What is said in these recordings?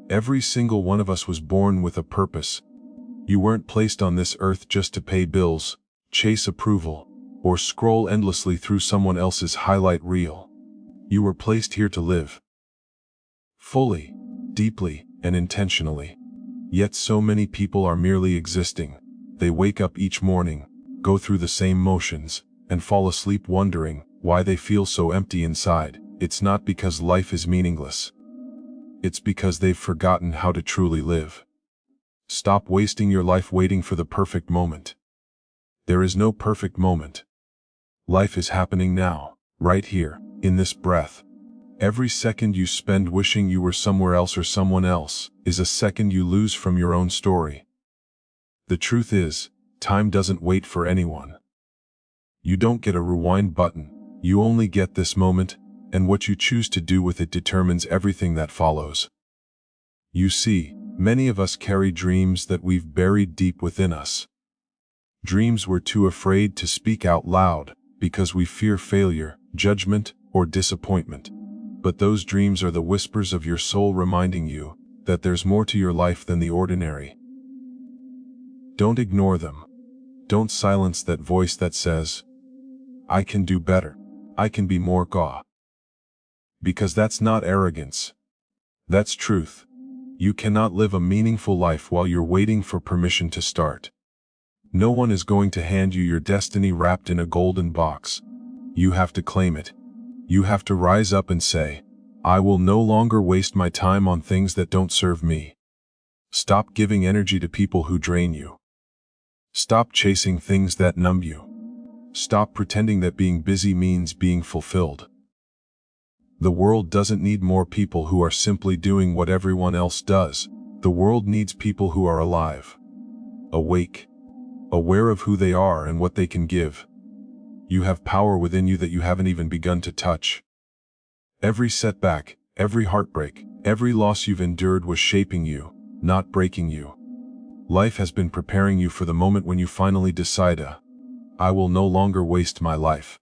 Every single one of us was born with a purpose. You weren't placed on this earth just to pay bills, chase approval, or scroll endlessly through someone else's highlight reel. You were placed here to live. Fully, deeply, and intentionally. Yet so many people are merely existing. They wake up each morning, go through the same motions, and fall asleep wondering why they feel so empty inside. It's not because life is meaningless. It's because they've forgotten how to truly live. Stop wasting your life waiting for the perfect moment. There is no perfect moment. Life is happening now, right here, in this breath. Every second you spend wishing you were somewhere else or someone else is a second you lose from your own story. The truth is, time doesn't wait for anyone. You don't get a rewind button. You only get this moment, and what you choose to do with it determines everything that follows. You see, many of us carry dreams that we've buried deep within us. Dreams we're too afraid to speak out loud because we fear failure, judgment, or disappointment. But those dreams are the whispers of your soul reminding you that there's more to your life than the ordinary. Don't ignore them. Don't silence that voice that says, "I can do better. I can be more God." Because that's not arrogance. That's truth. You cannot live a meaningful life while you're waiting for permission to start. No one is going to hand you your destiny wrapped in a golden box. You have to claim it. You have to rise up and say, "I will no longer waste my time on things that don't serve me." Stop giving energy to people who drain you. Stop chasing things that numb you. Stop pretending that being busy means being fulfilled. The world doesn't need more people who are simply doing what everyone else does. The world needs people who are alive, awake, aware of who they are and what they can give. You have power within you that you haven't even begun to touch. Every setback, every heartbreak, every loss you've endured was shaping you, not breaking you. Life has been preparing you for the moment when you finally decide, "I will no longer waste my life."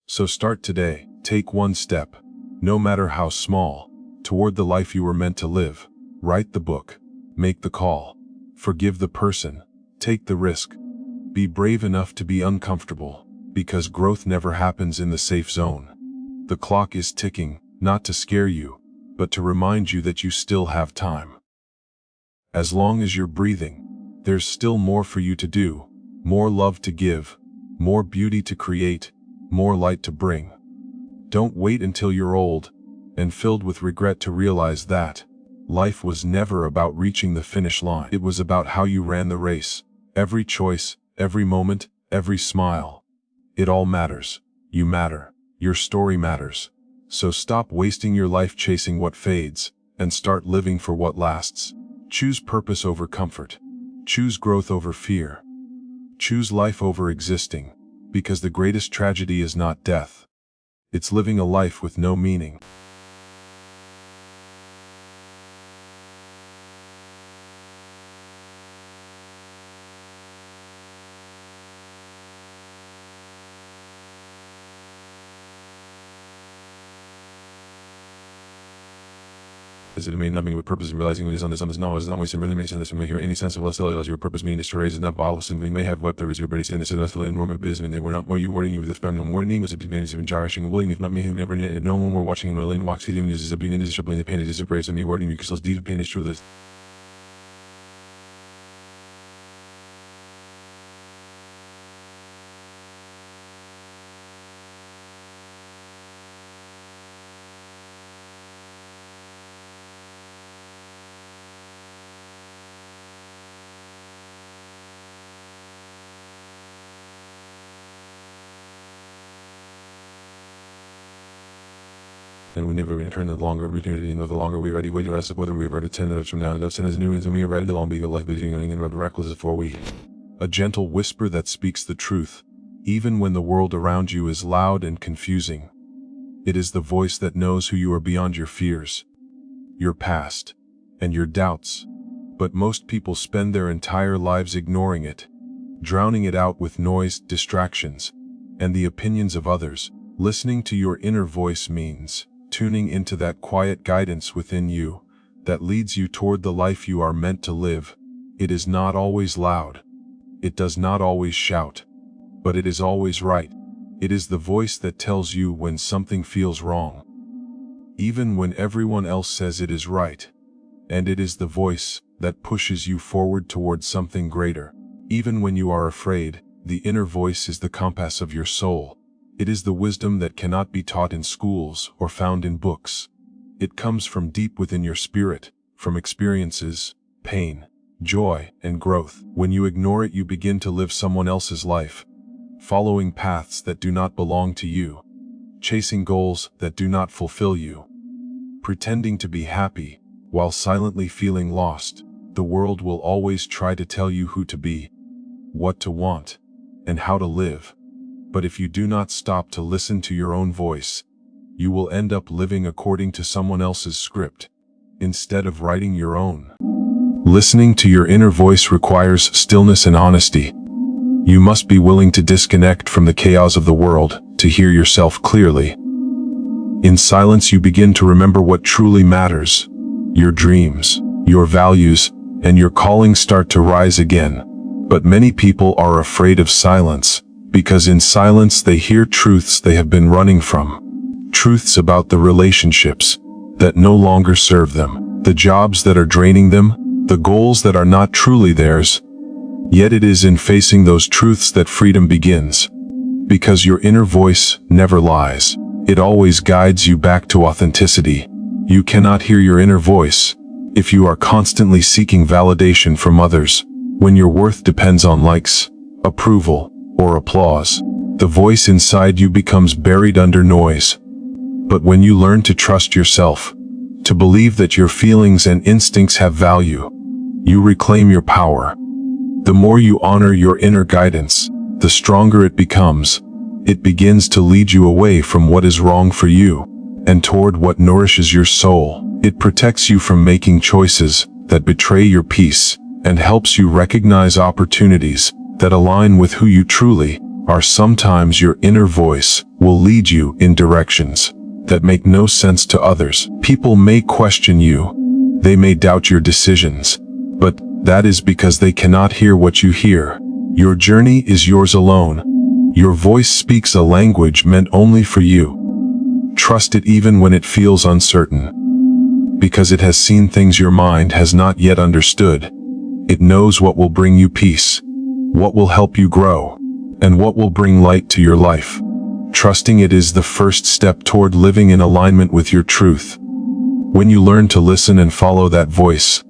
So start today. Take one step, no matter how small, toward the life you were meant to live. Write the book. Make the call. Forgive the person. Take the risk. Be brave enough to be uncomfortable, because growth never happens in the safe zone. The clock is ticking, not to scare you, but to remind you that you still have time. As long as you're breathing, there's still more for you to do, more love to give, more beauty to create, more light to bring. Don't wait until you're old and filled with regret to realize that life was never about reaching the finish line. It was about how you ran the race. Every choice, every moment, every smile. It all matters. You matter. Your story matters. So stop wasting your life chasing what fades and start living for what lasts. Choose purpose over comfort. Choose growth over fear. Choose life over existing, because the greatest tragedy is not death. It's living a life with no meaning. It may not mean with purpose and realizing it is on this knowledge is not wasted really makes sense to make any sense of less as your purpose meaning is to raise enough bottle simply may have wept there is your body saying this is a normal business and we're not more you wording you with this no warning was a big manage of gyration willing if not me who never no one more watching and willing walks hitting is a being in this the pain is a brace and me wording you because deep pain is true this. And we never return the longer opportunity, the longer we ready wait to rest of whether we are to 10 minutes from now, and 10 is new, and we are ready to long be the life beginning and reckless for we. A gentle whisper that speaks the truth, even when the world around you is loud and confusing. It is the voice that knows who you are beyond your fears, your past, and your doubts. But most people spend their entire lives ignoring it, drowning it out with noise, distractions, and the opinions of others. Listening to your inner voice means tuning into that quiet guidance within you that leads you toward the life you are meant to live. It is not always loud. It does not always shout. But it is always right. It is the voice that tells you when something feels wrong, even when everyone else says it is right. And it is the voice that pushes you forward towards something greater. Even when you are afraid, the inner voice is the compass of your soul. It is the wisdom that cannot be taught in schools or found in books. It comes from deep within your spirit, from experiences, pain, joy, and growth. When you ignore it, you begin to live someone else's life, following paths that do not belong to you, chasing goals that do not fulfill you, pretending to be happy while silently feeling lost. The world will always try to tell you who to be, what to want, and how to live. But if you do not stop to listen to your own voice, you will end up living according to someone else's script, instead of writing your own. Listening to your inner voice requires stillness and honesty. You must be willing to disconnect from the chaos of the world to hear yourself clearly. In silence, you begin to remember what truly matters. Your dreams, your values, and your calling start to rise again. But many people are afraid of silence, because in silence they hear truths they have been running from. Truths about the relationships that no longer serve them, the jobs that are draining them, the goals that are not truly theirs. Yet it is in facing those truths that freedom begins. Because your inner voice never lies. It always guides you back to authenticity. You cannot hear your inner voice if you are constantly seeking validation from others. When your worth depends on likes, approval, or applause, the voice inside you becomes buried under noise. But when you learn to trust yourself, to believe that your feelings and instincts have value, you reclaim your power. The more you honor your inner guidance, the stronger it becomes. It begins to lead you away from what is wrong for you, and toward what nourishes your soul. It protects you from making choices that betray your peace, and helps you recognize opportunities that align with who you truly are. Sometimes your inner voice will lead you in directions that make no sense to others. People may question you. They may doubt your decisions, but that is because they cannot hear what you hear. Your journey is yours alone. Your voice speaks a language meant only for you. Trust it even when it feels uncertain, because it has seen things your mind has not yet understood. It knows what will bring you peace, what will help you grow, and what will bring light to your life. Trusting it is the first step toward living in alignment with your truth. When you learn to listen and follow that voice,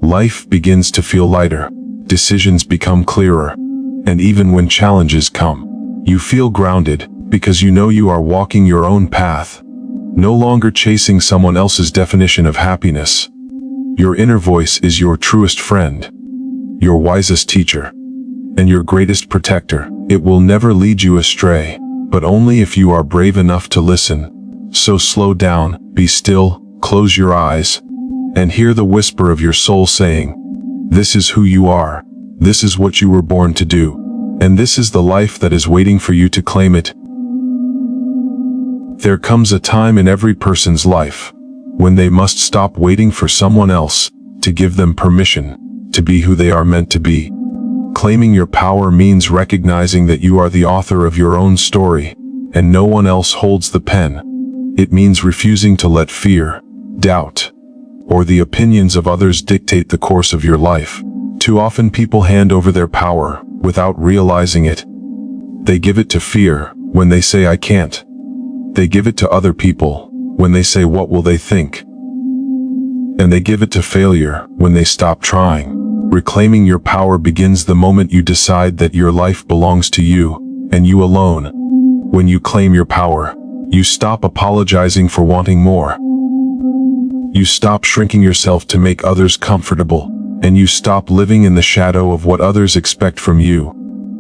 life begins to feel lighter, decisions become clearer, and even when challenges come, you feel grounded because you know you are walking your own path, no longer chasing someone else's definition of happiness. Your inner voice is your truest friend, your wisest teacher, and your greatest protector. It will never lead you astray, but only if you are brave enough to listen. So slow down, be still, close your eyes, and hear the whisper of your soul saying, "This is who you are, this is what you were born to do, and this is the life that is waiting for you to claim it." There comes a time in every person's life when they must stop waiting for someone else to give them permission to be who they are meant to be. Claiming your power means recognizing that you are the author of your own story, and no one else holds the pen. It means refusing to let fear, doubt, or the opinions of others dictate the course of your life. Too often people hand over their power without realizing it. They give it to fear when they say, "I can't." They give it to other people when they say, "What will they think?" And they give it to failure when they stop trying. Reclaiming your power begins the moment you decide that your life belongs to you, and you alone. When you claim your power, you stop apologizing for wanting more. You stop shrinking yourself to make others comfortable, and you stop living in the shadow of what others expect from you.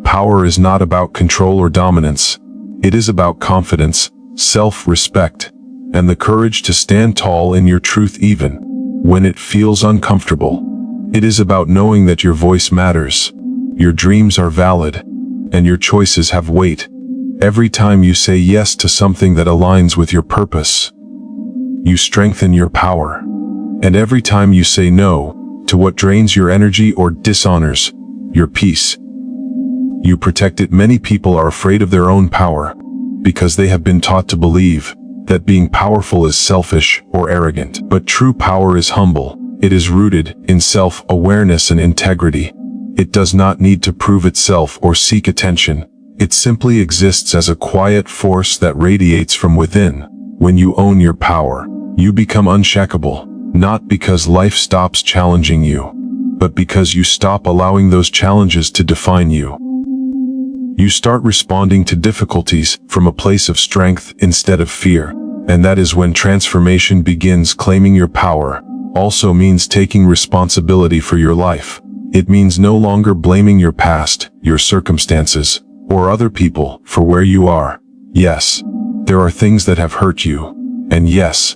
Power is not about control or dominance. It is about confidence, self-respect, and the courage to stand tall in your truth even when it feels uncomfortable. It is about knowing that your voice matters, your dreams are valid, and your choices have weight. Every time you say yes to something that aligns with your purpose, you strengthen your power, And every time you say no to what drains your energy or dishonors your peace, you protect it. Many people are afraid of their own power because they have been taught to believe that being powerful is selfish or arrogant. But true power is humble. It is rooted in self-awareness and integrity. It does not need to prove itself or seek attention. It simply exists as a quiet force that radiates from within. When you own your power, you become unshakable, not because life stops challenging you, but because you stop allowing those challenges to define you. You start responding to difficulties from a place of strength instead of fear, and that is when transformation begins. Claiming your power also means taking responsibility for your life. It means no longer blaming your past, your circumstances, or other people for where you are. Yes, there are things that have hurt you, and yes,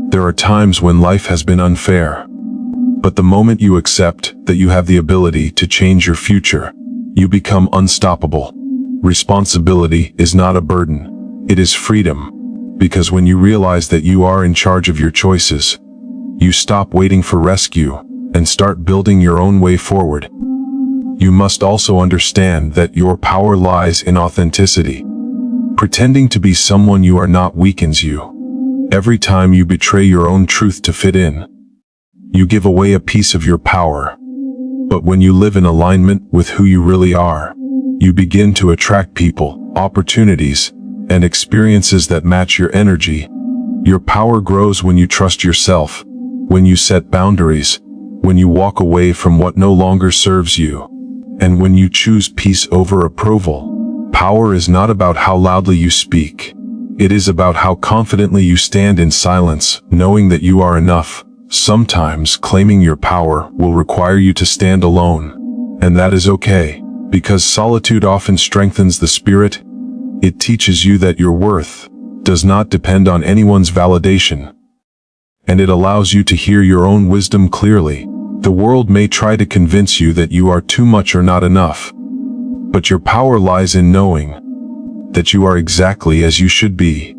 there are times when life has been unfair. But the moment you accept that you have the ability to change your future, you become unstoppable. Responsibility is not a burden, it is freedom. Because when you realize that you are in charge of your choices, you stop waiting for rescue and start building your own way forward. You must also understand that your power lies in authenticity. Pretending to be someone you are not weakens you. Every time you betray your own truth to fit in, you give away a piece of your power. But when you live in alignment with who you really are, you begin to attract people, opportunities, and experiences that match your energy. Your power grows when you trust yourself, when you set boundaries, when you walk away from what no longer serves you, and when you choose peace over approval. Power is not about how loudly you speak. It is about how confidently you stand in silence, knowing that you are enough. Sometimes claiming your power will require you to stand alone, and that is okay, because solitude often strengthens the spirit. It teaches you that your worth does not depend on anyone's validation, and it allows you to hear your own wisdom clearly. The world may try to convince you that you are too much or not enough, but your power lies in knowing that you are exactly as you should be.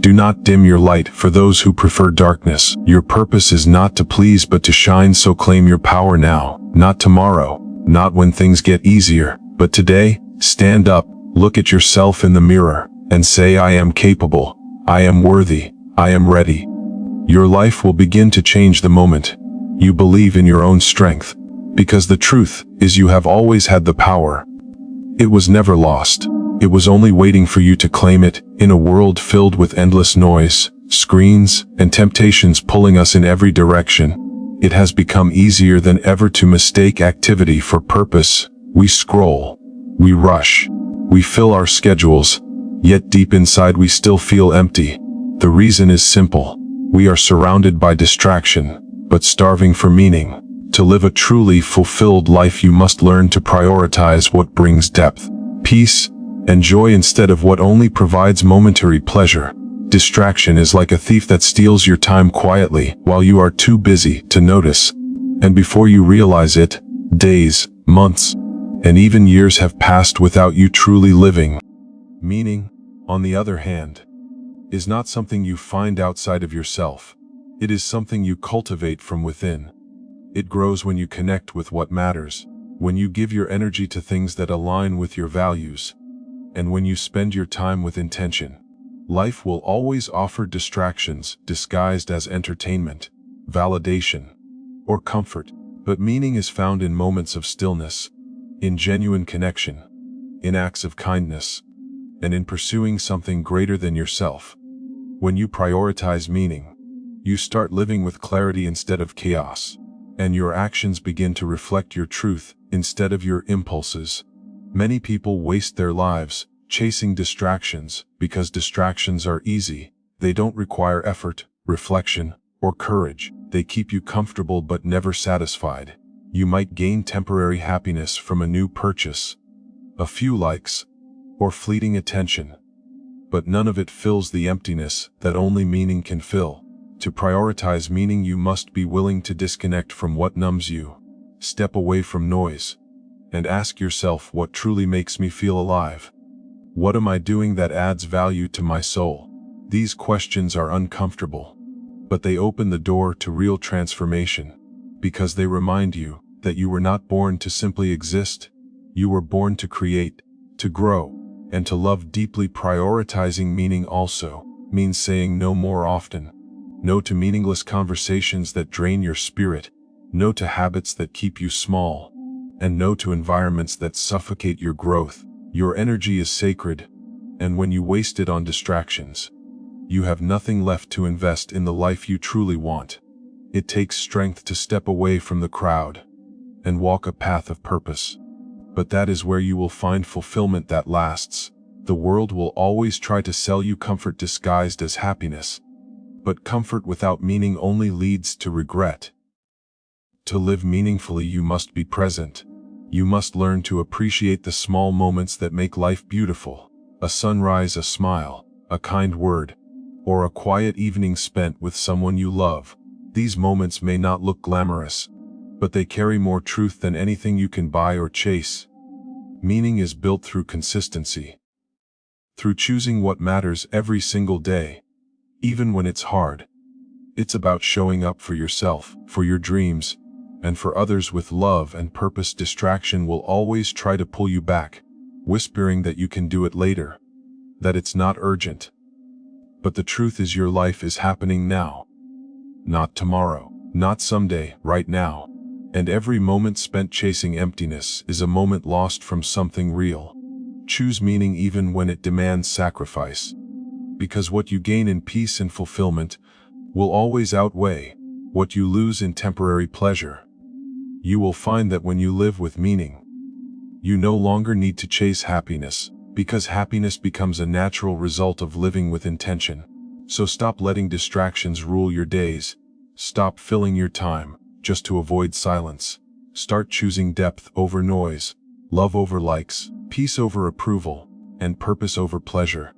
Do not dim your light for those who prefer darkness. Your purpose is not to please but to shine, so claim your power now, not tomorrow, not when things get easier, but today. Stand up, look at yourself in the mirror, and say, I am capable, I am worthy, I am ready. Your life will begin to change the moment you believe in your own strength, because the truth is you have always had the power. It was never lost. It was only waiting for you to claim it. In a world filled with endless noise, screens, and temptations pulling us in every direction, it has become easier than ever to mistake activity for purpose. We scroll, we rush, we fill our schedules, yet deep inside we still feel empty. The reason is simple. We are surrounded by distraction, but starving for meaning. To live a truly fulfilled life, you must learn to prioritize what brings depth, peace, and joy instead of what only provides momentary pleasure. Distraction is like a thief that steals your time quietly while you are too busy to notice. And before you realize it, days, months, and even years have passed without you truly living. Meaning, on the other hand, is not something you find outside of yourself. It is something you cultivate from within. It grows when you connect with what matters, when you give your energy to things that align with your values, and when you spend your time with intention. Life will always offer distractions disguised as entertainment, validation, or comfort, but meaning is found in moments of stillness, in genuine connection, in acts of kindness, and in pursuing something greater than yourself. When you prioritize meaning, you start living with clarity instead of chaos, and your actions begin to reflect your truth instead of your impulses. Many people waste their lives chasing distractions because distractions are easy. They don't require effort, reflection, or courage. They keep you comfortable but never satisfied. You might gain temporary happiness from a new purchase, a few likes, or fleeting attention, but none of it fills the emptiness that only meaning can fill. To prioritize meaning, you must be willing to disconnect from what numbs you. Step away from noise, and ask yourself, what truly makes me feel alive? What am I doing that adds value to my soul? These questions are uncomfortable, but they open the door to real transformation, because they remind you that you were not born to simply exist. You were born to create, to grow, and to love deeply. Prioritizing meaning also means saying no more often. No to meaningless conversations that drain your spirit, no to habits that keep you small, and no to environments that suffocate your growth. Your energy is sacred, and when you waste it on distractions, you have nothing left to invest in the life you truly want. It takes strength to step away from the crowd and walk a path of purpose. But that is where you will find fulfillment that lasts. The world will always try to sell you comfort disguised as happiness, but comfort without meaning only leads to regret. To live meaningfully, you must be present. You must learn to appreciate the small moments that make life beautiful. A sunrise, a smile, a kind word, or a quiet evening spent with someone you love. These moments may not look glamorous, but they carry more truth than anything you can buy or chase. Meaning is built through consistency, through choosing what matters every single day, even when it's hard. It's about showing up for yourself, for your dreams, and for others with love and purpose. Distraction will always try to pull you back, whispering that you can do it later, that it's not urgent. But the truth is, your life is happening now. Not tomorrow, not someday, right now. And every moment spent chasing emptiness is a moment lost from something real. Choose meaning even when it demands sacrifice, because what you gain in peace and fulfillment will always outweigh what you lose in temporary pleasure. You will find that when you live with meaning, you no longer need to chase happiness, because happiness becomes a natural result of living with intention. So stop letting distractions rule your days. Stop filling your time just to avoid silence. Start choosing depth over noise, love over likes, peace over approval, and purpose over pleasure.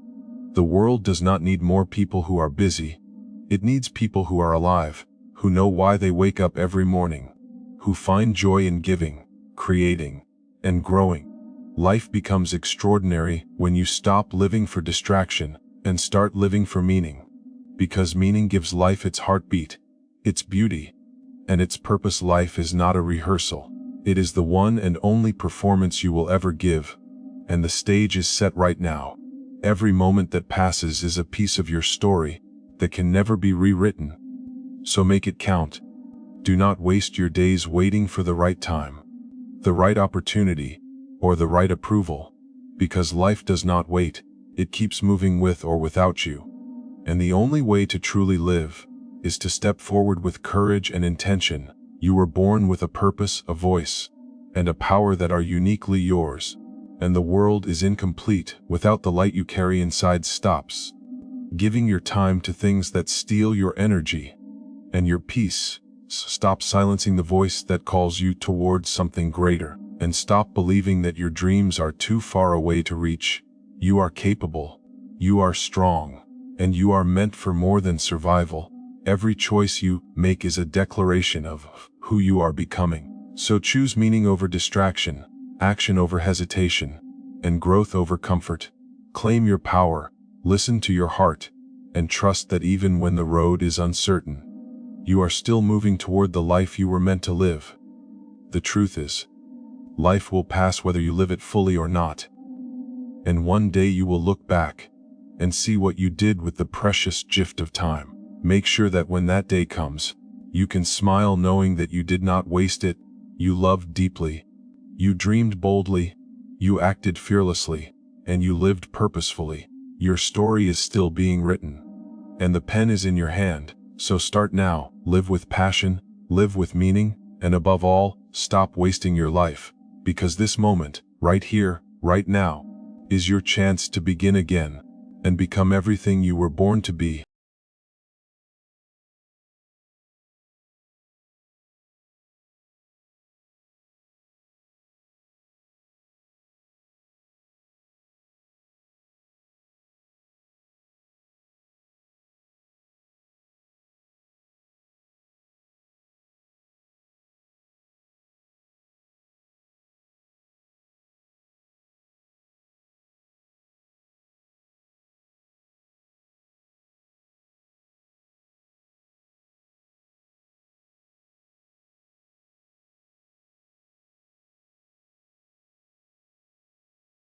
The world does not need more people who are busy. It needs people who are alive, who know why they wake up every morning, who find joy in giving, creating, and growing. Life becomes extraordinary when you stop living for distraction and start living for meaning, because meaning gives life its heartbeat, its beauty, and its purpose. Life is not a rehearsal. It is the one and only performance you will ever give, and the stage is set right now. Every moment that passes is a piece of your story that can never be rewritten. So make it count. Do not waste your days waiting for the right time, the right opportunity, or the right approval, because life does not wait. It keeps moving with or without you. And the only way to truly live is to step forward with courage and intention. You were born with a purpose, a voice, and a power that are uniquely yours. And the world is incomplete without the light you carry inside. Stops giving your time to things that steal your energy and your peace. Stop silencing the voice that calls you towards something greater, and stop believing that your dreams are too far away to reach. You are capable, you are strong, and you are meant for more than survival. Every choice you make is a declaration of who you are becoming. So choose meaning over distraction, action over hesitation, and growth over comfort. Claim your power, listen to your heart, and trust that even when the road is uncertain, you are still moving toward the life you were meant to live. The truth is, life will pass whether you live it fully or not. And one day you will look back and see what you did with the precious gift of time. Make sure that when that day comes, you can smile knowing that you did not waste it. You loved deeply, you dreamed boldly, you acted fearlessly, and you lived purposefully. Your story is still being written, and the pen is in your hand. So start now, live with passion, live with meaning, and above all, stop wasting your life, because this moment, right here, right now, is your chance to begin again and become everything you were born to be.